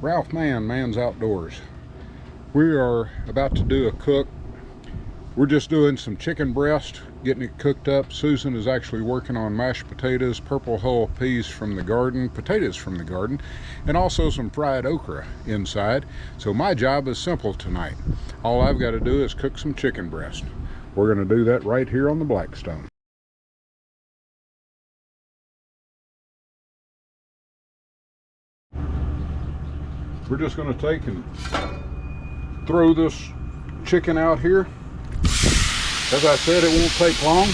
Ralph Man's Outdoors. We are about to do a cook. We're just doing some chicken breast, getting it cooked up. Susan is actually working on mashed potatoes, purple hull peas from the garden, potatoes from the garden, and also some fried okra inside. So my job is simple tonight. All I've got to do is cook some chicken breast. We're going to do that right here on the Blackstone. We're just going to take and throw this chicken out here. As I said, it won't take long.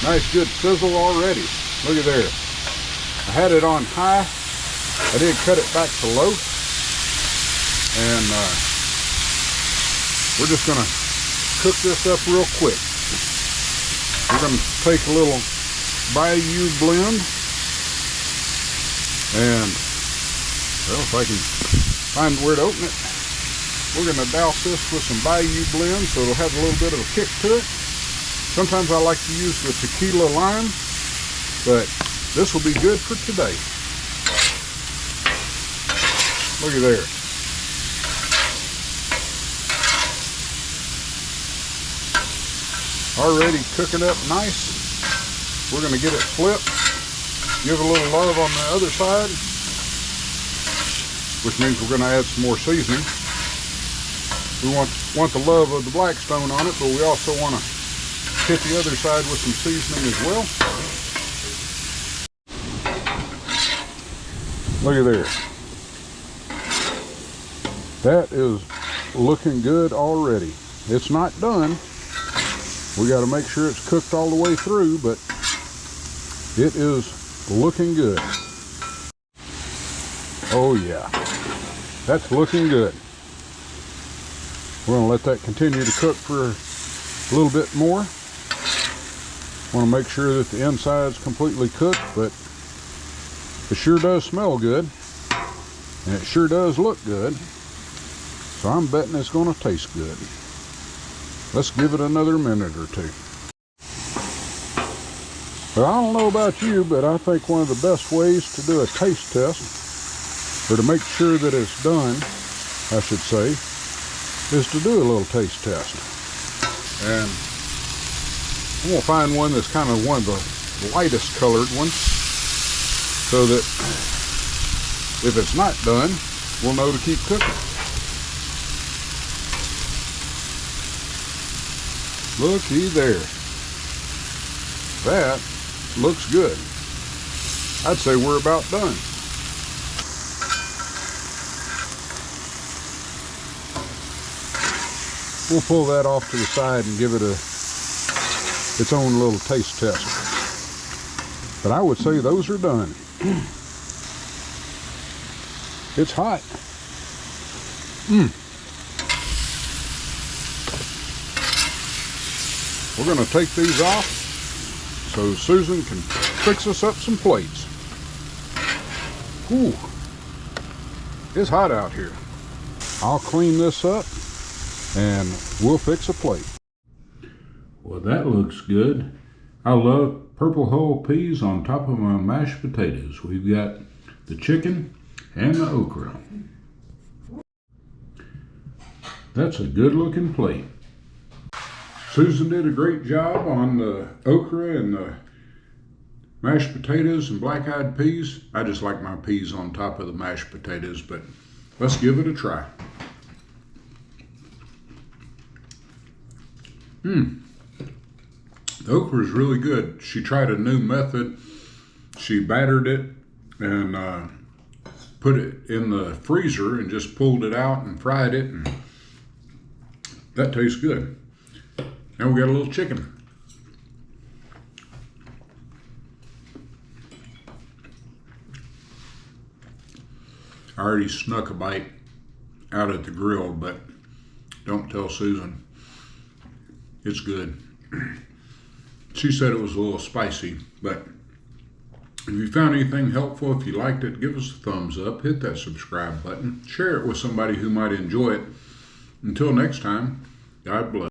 Nice good sizzle already. Look at there. I had it on high. I did cut it back to low. And we're just going to cook this up real quick. We're going to take a little Bayou blend. And, well, if I can find where to open it. We're going to douse this with some Bayou blend so it'll have a little bit of a kick to it. Sometimes I like to use the tequila lime, but this will be good for today. Look at there. Already cooking up nice. We're going to get it flipped. Give a little love on the other side, which means we're going to add some more seasoning. We want the love of the Blackstone on it, but we also want to hit the other side with some seasoning as well. Look at there. That is looking good already. It's not done. We got to make sure it's cooked all the way through, but it is looking good. Oh yeah, that's looking good. We're going to let that continue to cook for a little bit more. Want to make sure that the inside's completely cooked, but it sure does smell good. And it sure does look good. So I'm betting it's going to taste good. Let's give it another minute or two. But I don't know about you, but I think one of the best ways to do a taste test, or to make sure that it's done, I should say, is to do a little taste test. And I'm going to find one that's kind of one of the lightest colored ones, so that if it's not done, we'll know to keep cooking. Looky there. That looks good. I'd say we're about done. We'll pull that off to the side and give it its own little taste test. But I would say those are done. It's hot. We're going to take these off so Susan can fix us up some plates. Ooh, it's hot out here. I'll clean this up and we'll fix a plate. Well, that looks good. I love purple hull peas on top of my mashed potatoes. We've got the chicken and the okra. That's a good looking plate. Susan did a great job on the okra and the mashed potatoes and black-eyed peas. I just like my peas on top of the mashed potatoes, but let's give it a try. The okra is really good. She tried a new method. She battered it and put it in the freezer and just pulled it out and fried it, and that tastes good. Now we got a little chicken. I already snuck a bite out at the grill, but don't tell Susan. It's good. She said it was a little spicy, but if you found anything helpful, if you liked it, give us a thumbs up, hit that subscribe button, share it with somebody who might enjoy it. Until next time, God bless.